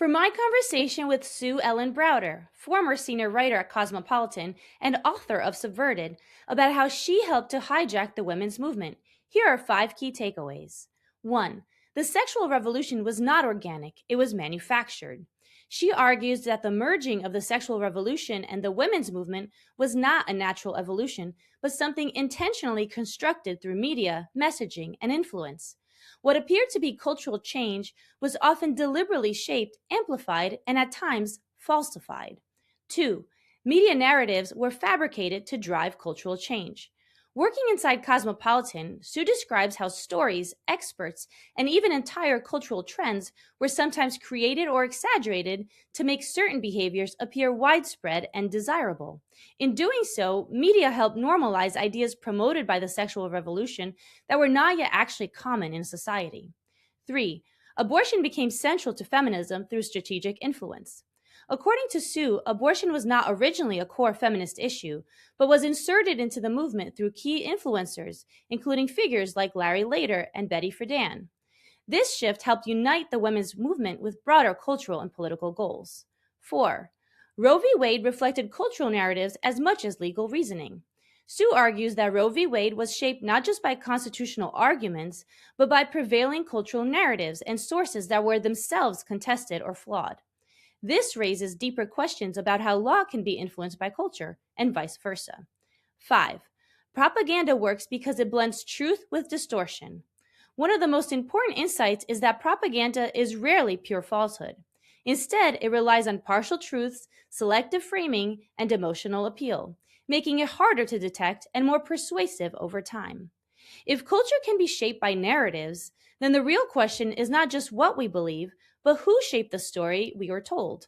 For my conversation with Sue Ellen Browder, former senior writer at Cosmopolitan and author of Subverted, about how she helped to hijack the women's movement, here are five key takeaways. 1. The sexual revolution was not organic, it was manufactured. She argues that the merging of the sexual revolution and the women's movement was not a natural evolution, but something intentionally constructed through media, messaging, and influence. What appeared to be cultural change was often deliberately shaped, amplified, and at times falsified. 2. Media narratives were fabricated to drive cultural change. Working inside Cosmopolitan, Sue describes how stories, experts, and even entire cultural trends were sometimes created or exaggerated to make certain behaviors appear widespread and desirable. In doing so, media helped normalize ideas promoted by the sexual revolution that were not yet actually common in society. 3. Abortion became central to feminism through strategic influence. According to Sue, abortion was not originally a core feminist issue, but was inserted into the movement through key influencers, including figures like Larry Lader and Betty Friedan. This shift helped unite the women's movement with broader cultural and political goals. 4. Roe v. Wade reflected cultural narratives as much as legal reasoning. Sue argues that Roe v. Wade was shaped not just by constitutional arguments, but by prevailing cultural narratives and sources that were themselves contested or flawed. This raises deeper questions about how law can be influenced by culture, and vice versa. 5. Propaganda works because it blends truth with distortion. One of the most important insights is that propaganda is rarely pure falsehood. Instead, it relies on partial truths, selective framing, and emotional appeal, making it harder to detect and more persuasive over time. If culture can be shaped by narratives, then the real question is not just what we believe, but who shaped the story we are told.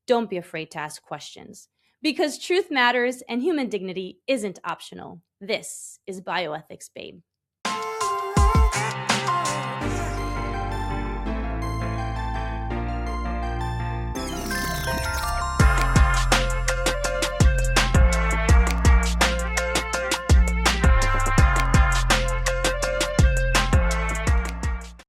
Don't be afraid to ask questions, because truth matters and human dignity isn't optional. This is bioethics, babe.